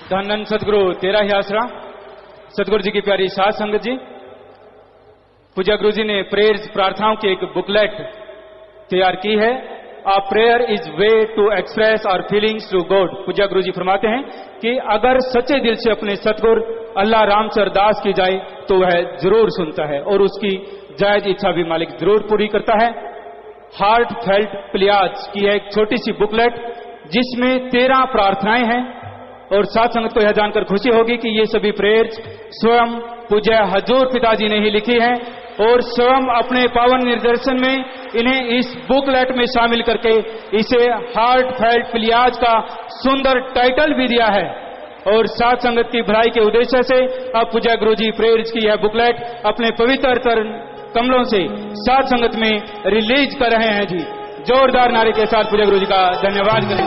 धन धन सदगुरु तेरा ही आसरा। सदगुरु जी की प्यारी साध संगत जी, पूज्य गुरु जी ने प्रेयर्स प्रार्थनाओं की एक बुकलेट तैयार की है। A prayer is way to express our feelings to God. पूज्य गुरु जी फरमाते हैं कि अगर सच्चे दिल से अपने सतगुरु अल्लाह राम से अरदास की जाए तो वह जरूर सुनता है और उसकी जायज इच्छा भी मालिक जरूर पूरी करता है। हार्ट फेल्ट प्लियाज की एक छोटी सी बुकलेट जिसमें 13 प्रार्थनाएं हैं और साथ संगत को यह जानकर खुशी होगी कि ये सभी प्रेयर्स स्वयं पूज्य हजूर पिताजी ने ही लिखी है और स्वयं अपने पावन निर्देशन में इन्हें इस बुकलेट में शामिल करके इसे हार्ट फेल्ट प्लियाज का सुंदर टाइटल भी दिया है। और साथ संगत की भलाई के उद्देश्य से अब पूज्य गुरु जी प्रेयर्स की यह बुकलेट अपने पवित्र कमलों से साथ संगत में रिलीज कर रहे हैं जी। जोरदार नारे के साथ पूज्य गुरु जी का धन्यवाद करें।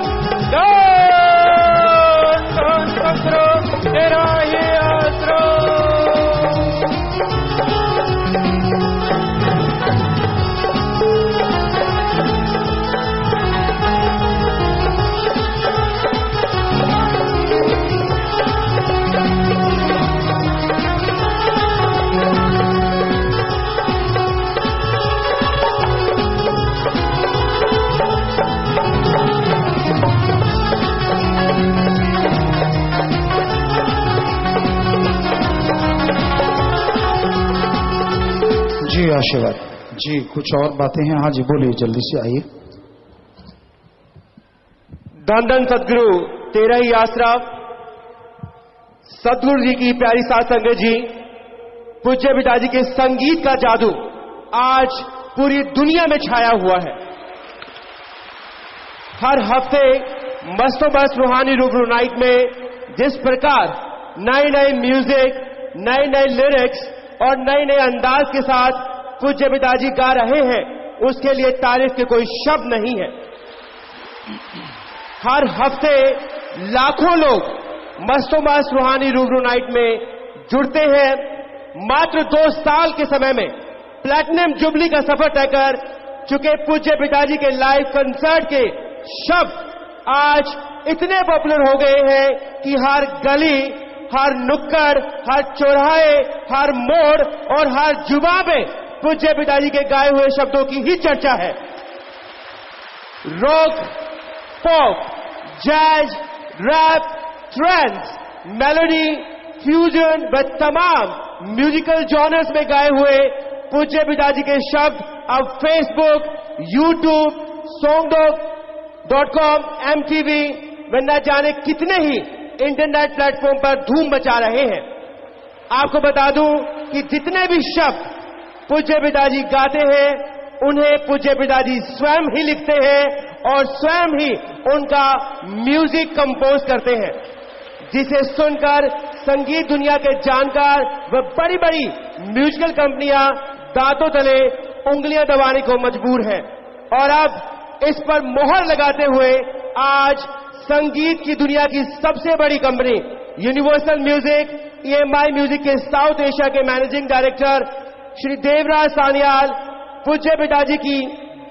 तेरा ये आसरा। जी आशीर्वाद जी, कुछ और बातें हैं? हाँ जी बोलिए, जल्दी से आइए। धन धन सदगुरु तेरा ही आसरा। सदगुरु जी की प्यारी साध संगत जी, पूज्य पिताजी के संगीत का जादू आज पूरी दुनिया में छाया हुआ है। हर हफ्ते मस्तों मस्त रूहानी रूबरू नाइट में जिस प्रकार नए नए म्यूजिक, नए नए लिरिक्स और नए नए अंदाज के साथ पूज्य पिताजी गा रहे हैं, उसके लिए तारीफ के कोई शब्द नहीं है। हर हफ्ते लाखों लोग मस्तों मस्त रूहानी रूबरू नाइट में जुड़ते हैं। मात्र 2 साल के समय में प्लैटिनम जुबली का सफर तय कर चुके पूज्य पिताजी के लाइव कंसर्ट के शब्द आज इतने पॉपुलर हो गए हैं कि हर गली, हर नुक्कड़, हर चौराहे, हर मोड़ और हर जुबा में पूज्य पिताजी के गाए हुए शब्दों की ही चर्चा है। Rock, pop, jazz, rap, trance, melody, fusion व तमाम म्यूजिकल जॉनर्स में गाए हुए पूज्य पिताजी के शब्द अब फेसबुक, यूट्यूब, songdog.com, MTV व न जाने कितने ही इंटरनेट प्लेटफॉर्म पर धूम मचा रहे हैं। आपको बता दूं कि जितने भी शब्द पूज्य पिताजी गाते हैं उन्हें पूज्य पिताजी स्वयं ही लिखते हैं और स्वयं ही उनका म्यूजिक कंपोज करते हैं, जिसे सुनकर संगीत दुनिया के जानकार व बड़ी बड़ी म्यूजिकल कंपनियां दांतों तले उंगलियां दबाने को मजबूर हैं। और अब इस पर मोहर लगाते हुए आज संगीत की दुनिया की सबसे बड़ी company universal music, EMI music के साउथ एशिया के मैनेजिंग डायरेक्टर श्री देवराज सान्याल पूज्य पिताजी की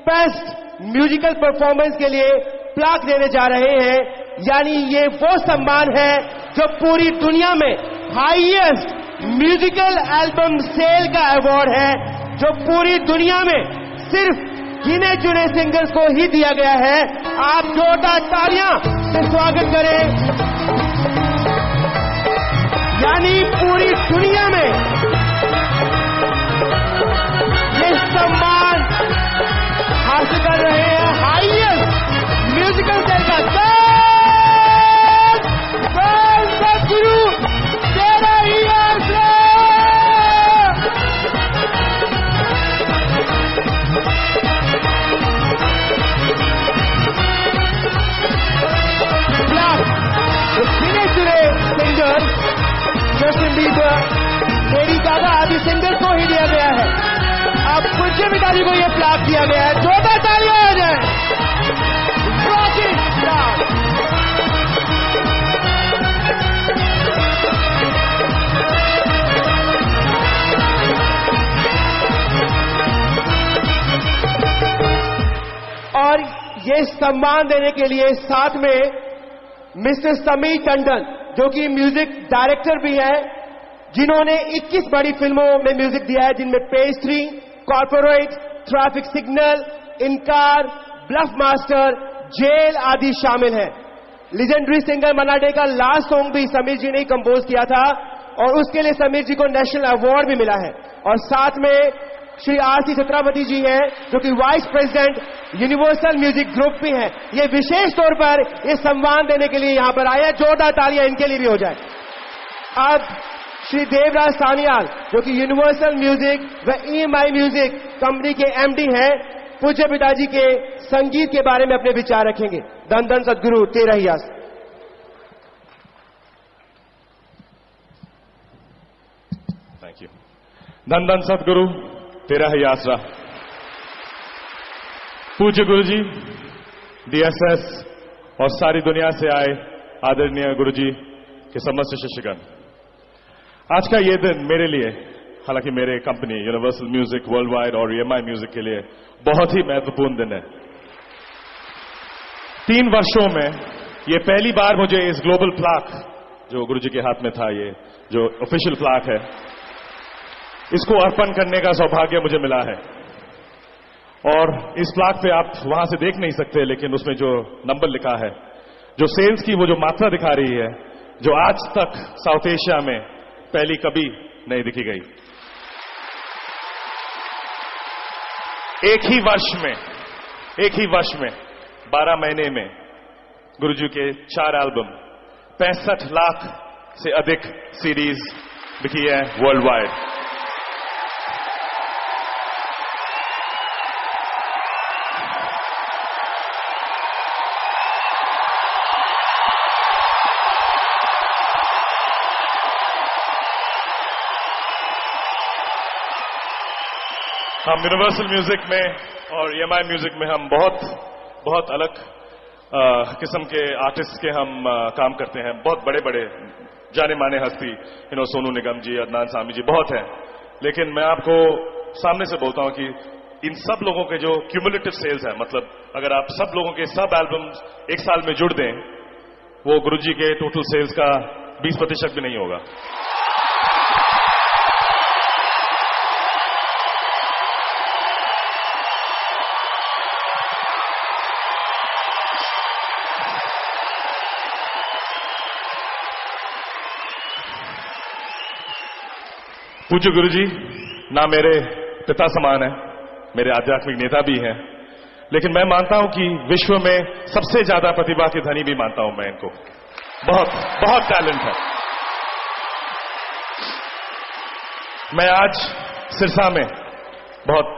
बेस्ट म्यूजिकल परफॉर्मेंस के लिए प्लाक देने जा रहे हैं। यानी ये वो सम्मान है जो पूरी दुनिया में हाईएस्ट म्यूजिकल एल्बम सेल का अवार्ड है, जो पूरी दुनिया में सिर्फ गिने चुने सिंगर्स को ही दिया गया है। आप जोरदार तालियां से स्वागत करें। यानी पूरी दुनिया में ये सम्मान हासिल कर रहे हैं हाईएस्ट म्यूजिकल सेल का। सदगुरु तेरा ही आसरा। गिने चुने singer Justin Bieber, Lady Gaga आदि सिंगर को ही दिया गया है। अब पूज्य पिताजी को यह प्लाक दिया गया है। जोरदार तालियां हो जाए। Rocking star. और ये सम्मान देने के लिए साथ में मिस्टर समीर टंडन, जो कि म्यूजिक डायरेक्टर भी है, जिन्होंने 21 बड़ी फिल्मों में म्यूजिक दिया है, जिनमें पेज 3, कॉर्पोरेट, ट्रैफिक सिग्नल, इनकार, ब्लफ मास्टर, जेल आदि शामिल हैं। लीजेंडरी सिंगर मन्ना डे का लास्ट सॉन्ग भी समीर जी ने ही कंपोज किया था और उसके लिए समीर जी को नेशनल अवार्ड भी मिला है। और साथ में श्री आर.सी. छत्रपति जी हैं, जो कि vice president universal music group भी हैं। ये विशेष तौर पर ये सम्मान देने के लिए यहां पर आए हैं। जोरदार तालियां इनके लिए भी हो जाए। अब श्री देवराज सानियाल, जो कि यूनिवर्सल म्यूजिक व EMI म्यूजिक कंपनी के MD हैं, पूज्य पिताजी के संगीत के बारे में अपने विचार रखेंगे। धन धन सदगुरु तेरा ही आस। Thank you. धन धन सदगुरु तेरा ही आसरा। पूज्य गुरु जी, DSS और सारी दुनिया से आए आदरणीय गुरु जी के समस्त शिष्यगण, आज का ये दिन मेरे लिए, हालांकि मेरे company universal music world wide और EMI म्यूजिक के लिए बहुत ही महत्वपूर्ण दिन है। 3 वर्षों में ये पहली बार मुझे इस ग्लोबल प्लाक, जो गुरु जी के हाथ में था, ये जो ऑफिशियल प्लाक है, इसको अर्पण करने का सौभाग्य मुझे मिला है। और इस प्लाक पे आप वहां से देख नहीं सकते, लेकिन उसमें जो नंबर लिखा है, जो सेल्स की वो जो मात्रा दिखा रही है, जो आज तक साउथ एशिया में पहली कभी नहीं दिखी गई। एक ही वर्ष में 12 महीने में गुरुजी के 4 एल्बम, 65 लाख से अधिक सीरीज बिकी है वर्ल्ड वाइड। हम यूनिवर्सल म्यूजिक में और EMI म्यूजिक में हम बहुत अलग किस्म के आर्टिस्ट के हम काम करते हैं। बहुत बड़े बड़े जाने माने हस्ती, सोनू निगम जी, अदनान सामी जी बहुत हैं। लेकिन मैं आपको सामने से बोलता हूं कि इन सब लोगों के जो क्यूमुलेटिव सेल्स है, मतलब अगर आप सब लोगों के सब एल्बम्स एक साल में जुड़ दें, वो गुरुजी के टोटल सेल्स का 20% भी नहीं होगा। पूज्य गुरुजी ना मेरे पिता समान है, मेरे आध्यात्मिक नेता भी हैं, लेकिन मैं मानता हूं कि विश्व में सबसे ज्यादा प्रतिभा के धनी भी मानता हूं मैं इनको। बहुत टैलेंट है। मैं आज सिरसा में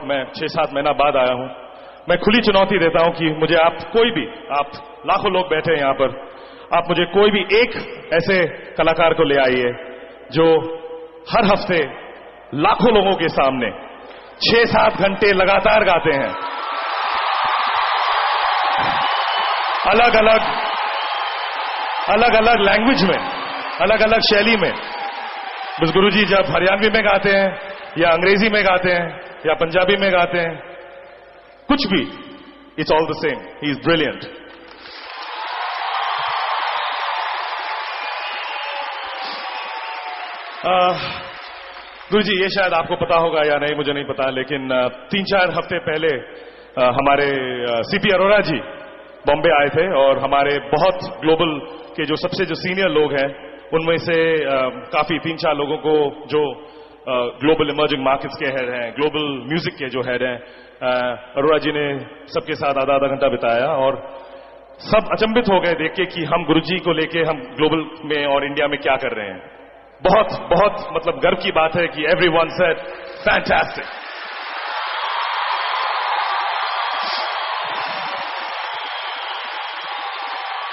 मैं 6-7 महीना बाद आया हूं। मैं खुली चुनौती देता हूं कि मुझे आप लाखों लोग बैठे हैं यहां पर, आप मुझे कोई भी एक ऐसे कलाकार को ले आइए जो हर हफ्ते लाखों लोगों के सामने 6-7 घंटे लगातार गाते हैं, अलग अलग लैंग्वेज में, अलग अलग शैली में। बस गुरुजी जब हरियाणवी में गाते हैं या अंग्रेजी में गाते हैं या पंजाबी में गाते हैं, कुछ भी, it's all the same. He is brilliant. गुरुजी, ये शायद आपको पता होगा या नहीं, मुझे नहीं पता, लेकिन 3-4 हफ्ते पहले हमारे CP अरोरा जी बॉम्बे आए थे और हमारे बहुत ग्लोबल के जो सबसे सीनियर लोग हैं, उनमें से काफी 3-4 लोगों को जो ग्लोबल इमर्जिंग मार्केट्स के हेड हैं, ग्लोबल म्यूजिक के जो हेड हैं, अरोरा जी ने सबके साथ आधा घंटा बिताया और सब अचंभित हो गए देख के कि हम गुरुजी को लेके हम ग्लोबल में और इंडिया में क्या कर रहे हैं। बहुत मतलब गर्व की बात है कि एवरीवन सेड फैंटास्टिक।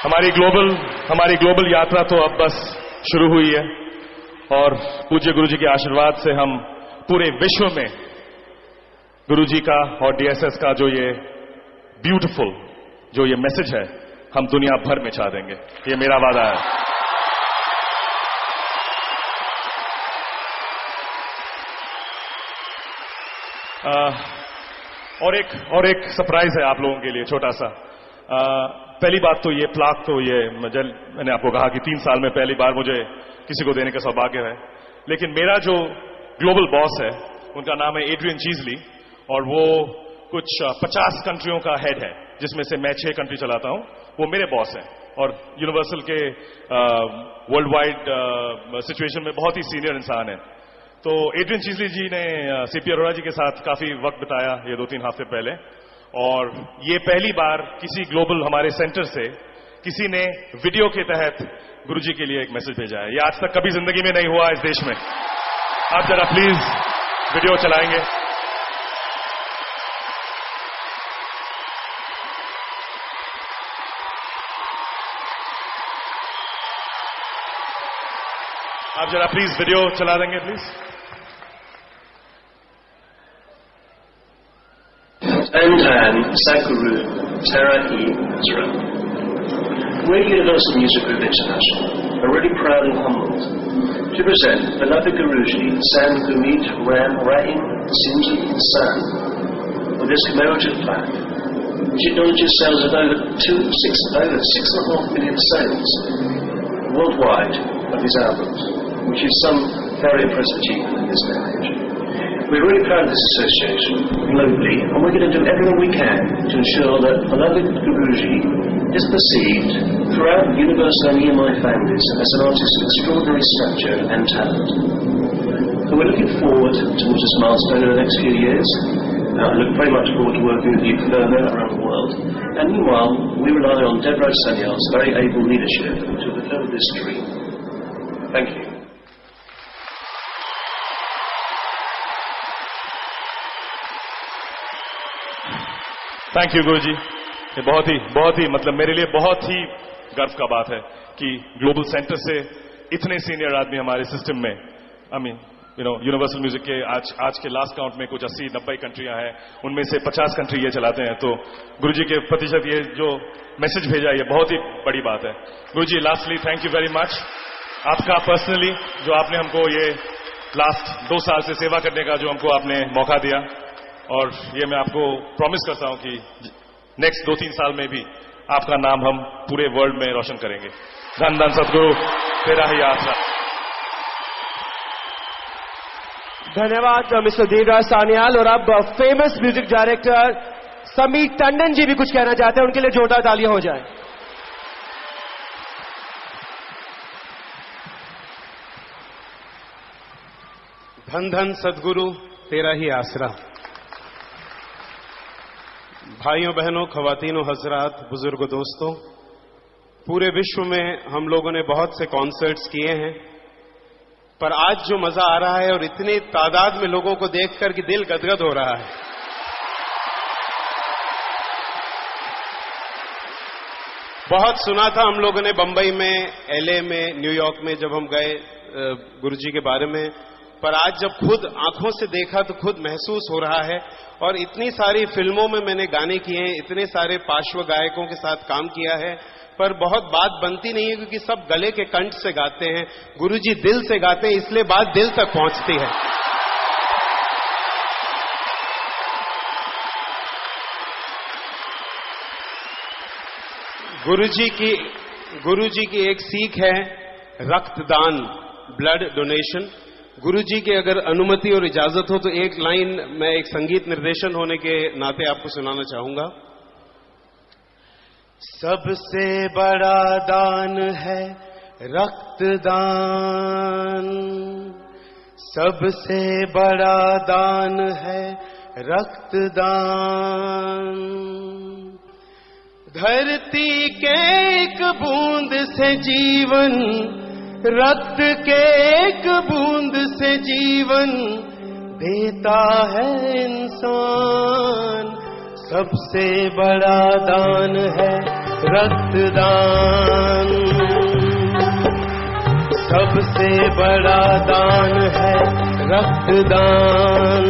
हमारी ग्लोबल यात्रा तो अब बस शुरू हुई है और पूज्य गुरुजी के आशीर्वाद से हम पूरे विश्व में गुरुजी का और DSS का जो ये ब्यूटीफुल जो ये मैसेज है, हम दुनिया भर में छा देंगे। ये मेरा वादा है। और एक सरप्राइज है आप लोगों के लिए, छोटा सा। पहली बात तो ये प्लाक तो ये मैंने आपको कहा कि 3 साल में पहली बार मुझे किसी को देने का सौभाग्य है। लेकिन मेरा जो ग्लोबल बॉस है उनका नाम है एड्रियन चीजली और वो कुछ 50 कंट्रियों का हेड है, जिसमें से मैं 6 कंट्री चलाता हूं। वो मेरे बॉस हैं और यूनिवर्सल के वर्ल्ड वाइड सिचुएशन में बहुत ही सीनियर इंसान है। तो एड्रियन चीजली जी ने सीपी अरोड़ा जी के साथ काफी वक्त बिताया ये 2-3 हफ्ते पहले, और ये पहली बार किसी ग्लोबल हमारे सेंटर से किसी ने वीडियो के तहत गुरुजी के लिए एक मैसेज भेजा है। ये आज तक कभी जिंदगी में नहीं हुआ इस देश में। आप जरा प्लीज वीडियो चलाएंगे। आप जरा प्लीज वीडियो चला देंगे please. Andan Sakuru Tarahi Azra. We're Universal Music Group International are really proud and humbled to present beloved Guruji San Gumit Ram Rahim Sinji San with this commemorative plaque, which acknowledges sales of over 6.5 million sales worldwide of his albums, which is some very impressive achievement in this day and age. We're really proud of this association globally, and we're going to do everything we can to ensure that beloved Guruji is perceived throughout the Universal and EMI families as an artist of extraordinary stature and talent. So we're looking forward towards this milestone in the next few years. I look very much forward to working with you further around the world. And meanwhile, we rely on Devraj Sanyal's very able leadership to fulfill this dream. Thank you. Thank you गुरुजी। ये बहुत ही मतलब मेरे लिए बहुत ही गर्व का बात है कि ग्लोबल सेंटर से इतने सीनियर आदमी हमारे सिस्टम में, यूनिवर्सल म्यूजिक के आज के लास्ट काउंट में कुछ 80-90 कंट्रियां हैं, उनमें से 50 कंट्री ये चलाते हैं। तो गुरुजी के प्रतिशत ये जो मैसेज भेजा ये बहुत ही बड़ी बात है। गुरुजी, lastly thank you very much. आपका पर्सनली जो आपने हमको ये लास्ट 2 साल से सेवा करने का जो हमको आपने मौका दिया, और ये मैं आपको प्रॉमिस करता हूं कि नेक्स्ट 2-3 साल में भी आपका नाम हम पूरे वर्ल्ड में रोशन करेंगे। धन धन सदगुरु तेरा ही आसरा। धन्यवाद मिस्टर देवराज सान्याल। और अब famous music director Sameer Tandon ji भी कुछ कहना चाहते हैं, उनके लिए जोरदार तालियां हो जाए। धन धन सदगुरु तेरा ही आसरा। भाइयों बहनों, खवातीनों, हजरात, बुजुर्गों, दोस्तों, पूरे विश्व में हम लोगों ने बहुत से कॉन्सर्ट्स किए हैं, पर आज जो मजा आ रहा है और इतनी तादाद में लोगों को देखकर कि दिल गदगद हो रहा है। बहुत सुना था हम लोगों ने बंबई में, एलए में, न्यूयॉर्क में जब हम गए गुरुजी के बारे में, पर आज जब खुद आंखों से देखा तो खुद महसूस हो रहा है। और इतनी सारी फिल्मों में मैंने गाने किए हैं, इतने सारे पार्श्व गायकों के साथ काम किया है, पर बहुत बात बनती नहीं है क्योंकि सब गले के कंठ से गाते हैं। गुरुजी दिल से गाते हैं, इसलिए बात दिल तक पहुंचती है। गुरुजी की एक सीख है रक्तदान, ब्लड डोनेशन। गुरुजी की अगर अनुमति और इजाजत हो तो एक लाइन मैं एक संगीत निर्देशन होने के नाते आपको सुनाना चाहूंगा। सबसे बड़ा दान है रक्तदान, सबसे बड़ा दान है रक्तदान। धरती के एक बूंद से जीवन, रक्त के एक बूंद से जीवन देता है इंसान। सबसे बड़ा दान है रक्तदान, सबसे बड़ा दान है रक्तदान।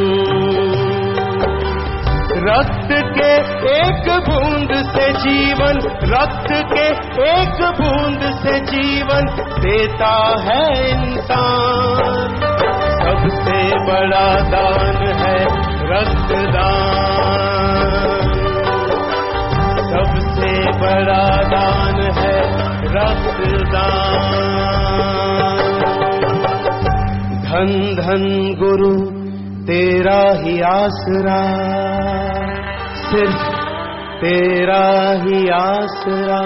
रक्त के एक बूंद से जीवन, रक्त के एक बूंद से जीवन देता है इंसान। सबसे बड़ा दान है रक्तदान, सबसे बड़ा धन धन गुरु तेरा ही आसरा, सिर्फ तेरा ही आसरा।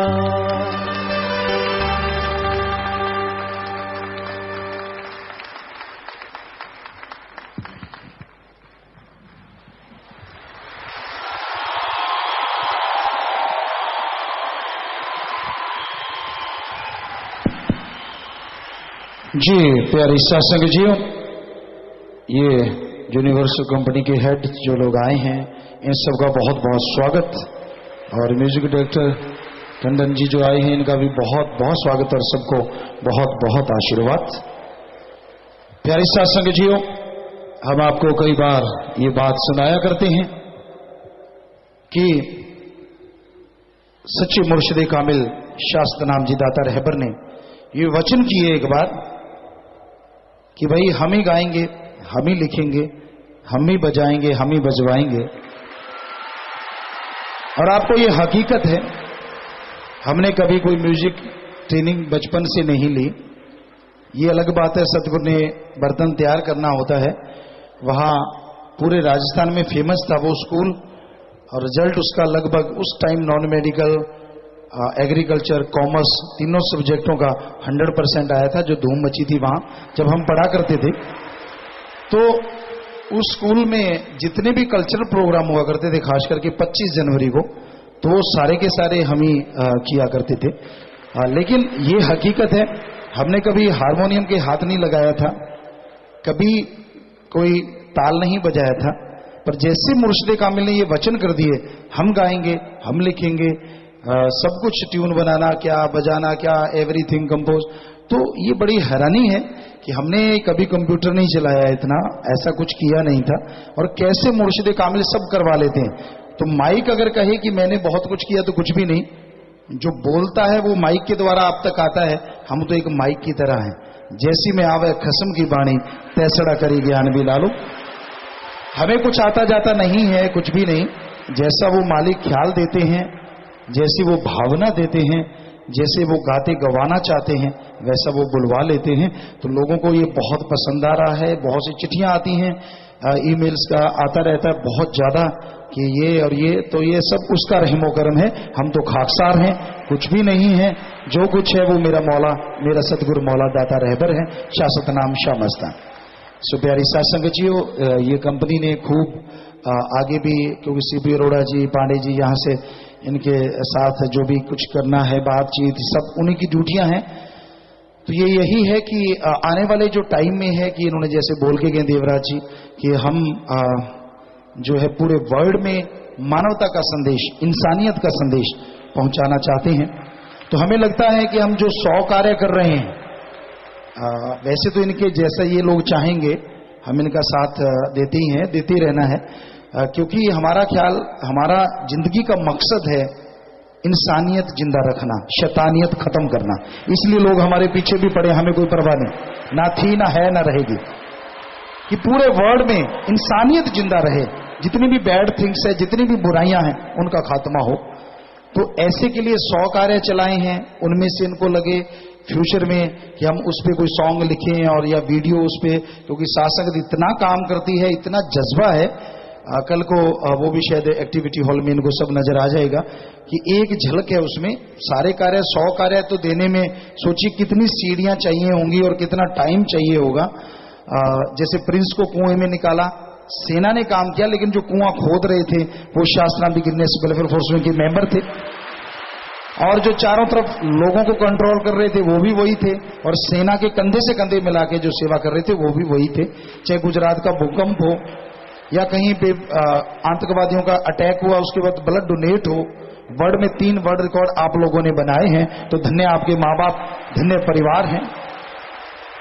जी प्यारी सत्संग जियो, ये यूनिवर्सल कंपनी के हेड जो लोग आए हैं इन सबका बहुत बहुत स्वागत, और म्यूजिक डायरेक्टर टंडन जी जो आए हैं इनका भी बहुत बहुत स्वागत और सबको बहुत बहुत आशीर्वाद। प्यारी सत्संग जियो, हम आपको कई बार ये बात सुनाया करते हैं कि सच्चे मुर्शिद कामिल शास्त्रनाम जी दाता रहबर ने ये वचन किए एक बार कि भाई हम ही गाएंगे, हम ही लिखेंगे, हम ही बजाएंगे, हम ही बजवाएंगे। और आपको ये हकीकत है, हमने कभी कोई म्यूजिक ट्रेनिंग बचपन से नहीं ली। ये अलग बात है, सतगुरु ने बर्तन तैयार करना होता है, वहां पूरे राजस्थान में फेमस था वो स्कूल, और रिजल्ट उसका लगभग उस time non medical, agriculture, commerce तीनों सब्जेक्टों का 100% आया था, जो धूम मची थी वहां जब हम पढ़ा करते थे। तो उस स्कूल में जितने भी कल्चरल प्रोग्राम हुआ करते थे, खास करके 25 जनवरी को, तो वो सारे के सारे हम ही किया करते थे। लेकिन ये हकीकत है, हमने कभी हारमोनियम के हाथ नहीं लगाया था, कभी कोई ताल नहीं बजाया था, पर जैसे मुर्शिद कामिल ने ये वचन कर दिए, हम गाएंगे, हम लिखेंगे, सब कुछ ट्यून बनाना क्या, बजाना क्या, एवरीथिंग कंपोज। तो ये बड़ी हैरानी है कि हमने कभी कंप्यूटर नहीं चलाया, इतना ऐसा कुछ किया नहीं था, और कैसे मुर्शिद कामिल सब करवा लेते हैं। तो माइक अगर कहे कि मैंने बहुत कुछ किया, तो कुछ भी नहीं, जो बोलता है वो माइक के द्वारा आप तक आता है। हम तो एक माइक की तरह हैं, जैसी में आवे खसम की बाणी तैसड़ा करी ज्ञान भी लालो। हमें कुछ आता जाता नहीं है, कुछ भी नहीं, जैसा वो मालिक ख्याल देते हैं, जैसी वो भावना देते हैं, जैसे वो गाते गवाना चाहते हैं, वैसा वो बुलवा लेते हैं। तो लोगों को ये बहुत पसंद आ रहा है, बहुत सी चिट्ठियां आती हैं, ईमेल्स का आता रहता है बहुत ज्यादा कि ये और ये, तो ये सब उसका रहमो करम है। हम तो खाकसार हैं, कुछ भी नहीं है, जो कुछ है वो मेरा मौला, मेरा सतगुरु मौला दाता रहबर है, शासत नाम शाह मस्तान। सो प्यारी सत्संग जियो, ये कंपनी ने खूब आगे भी, क्योंकि सीपी अरोड़ा जी, पांडे जी, यहाँ से इनके साथ जो भी कुछ करना है, बातचीत, सब उन्हीं की ड्यूटियां हैं। तो ये यही है कि आने वाले जो टाइम में है कि इन्होंने जैसे बोल के गए देवराज जी कि हम जो है पूरे वर्ल्ड में मानवता का संदेश, इंसानियत का संदेश पहुंचाना चाहते हैं। तो हमें लगता है कि हम जो 100 कार्य कर रहे हैं, वैसे तो इनके जैसा ये लोग चाहेंगे, हम इनका साथ देते ही हैं, देते ही रहना है, क्योंकि हमारा ख्याल, हमारा जिंदगी का मकसद है इंसानियत जिंदा रखना, शैतानियत खत्म करना। इसलिए लोग हमारे पीछे भी पड़े, हमें कोई परवाह नहीं, ना थी, ना है, ना रहेगी, कि पूरे वर्ल्ड में इंसानियत जिंदा रहे, जितनी भी बैड थिंग्स है, जितनी भी बुराइयां हैं, उनका खात्मा हो। तो ऐसे के लिए 100 कार्य चलाए हैं, उनमें से इनको लगे फ्यूचर में कि हम उस पर कोई सॉन्ग लिखें और या वीडियो उस पर, क्योंकि सासंग इतना काम करती है, इतना जज्बा है। कल को वो भी शायद एक्टिविटी हॉल में इनको सब नजर आ जाएगा कि एक झलक है उसमें। सारे कार्य 100 कार्य तो देने में सोचिए कितनी सीढ़ियां चाहिए होंगी और कितना टाइम चाहिए होगा। जैसे प्रिंस को कुएं में निकाला, सेना ने काम किया, लेकिन जो कुआं खोद रहे थे वो शास्त्राम गिरनेस वेलफेयर फोर्स के मेंबर थे, और जो चारों तरफ लोगों को कंट्रोल कर रहे थे वो भी वही थे, और सेना के कंधे से कंधे मिला के जो सेवा कर रहे थे वो भी वही थे। चाहे गुजरात का भूकंप हो या कहीं पे आतंकवादियों का अटैक हुआ, उसके बाद ब्लड डोनेट हो, वर्ल्ड में 3 वर्ल्ड रिकॉर्ड आप लोगों ने बनाए हैं। तो धन्य आपके माँ बाप, धन्य परिवार हैं।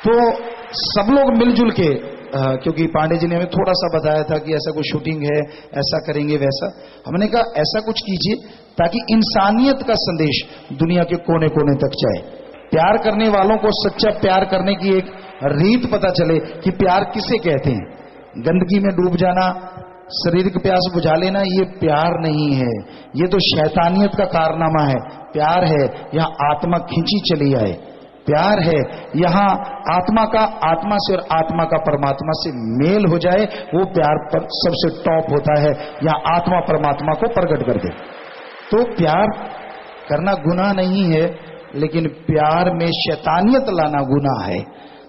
तो सब लोग मिलजुल के, क्योंकि पांडे जी ने हमें थोड़ा सा बताया था कि ऐसा कोई शूटिंग है, ऐसा करेंगे वैसा, हमने कहा ऐसा कुछ कीजिए ताकि इंसानियत का संदेश दुनिया के कोने कोने तक जाए। प्यार करने वालों को सच्चा प्यार करने की एक रीत पता चले कि प्यार किसे कहते हैं। गंदगी में डूब जाना, शारीरिक प्यास बुझा लेना, ये प्यार नहीं है, ये तो शैतानियत का कारनामा है। प्यार है यहाँ आत्मा खींची चली आए, प्यार है, यहाँ आत्मा का आत्मा से और आत्मा का परमात्मा से मेल हो जाए, वो प्यार पर सबसे टॉप होता है, या आत्मा परमात्मा को प्रकट कर दे। तो प्यार करना गुनाह नहीं है, लेकिन प्यार में शैतानियत लाना गुनाह है।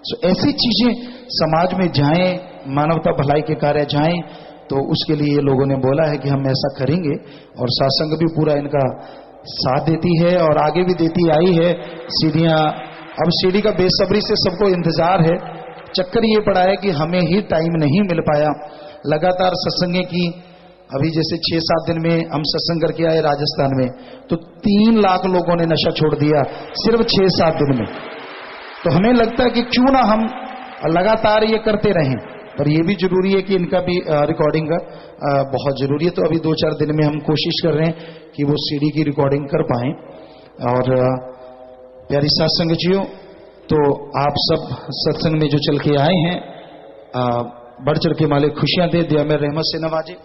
सो ऐसी चीजें समाज में जाएं, मानवता भलाई के कार्य जाएं, तो उसके लिए लोगों ने बोला है कि हम ऐसा करेंगे, और सत्संग भी पूरा इनका साथ देती है और आगे भी देती आई है। सीढ़ियां, अब सीढ़ी का बेसब्री से सबको इंतजार है। चक्कर ये पड़ा है कि हमें ही टाइम नहीं मिल पाया। लगातार सत्संगे की, अभी जैसे 6-7 दिन में हम सत्संग करके आए राजस्थान में, तो 3 लाख लोगों ने नशा छोड़ दिया सिर्फ 6-7 दिन में। तो हमें लगता है कि क्यों ना हम लगातार ये करते रहें, पर ये भी जरूरी है कि इनका भी रिकॉर्डिंग का बहुत जरूरी है। तो अभी 2-4 दिन में हम कोशिश कर रहे हैं कि वो सीडी की रिकॉर्डिंग कर पाएं। और प्यारी सत्संग जियो, तो आप सब सत्संग में जो चल के आए हैं, बढ़ चढ़ के मालिक खुशियां दे, दया में रहमत से नवाजे।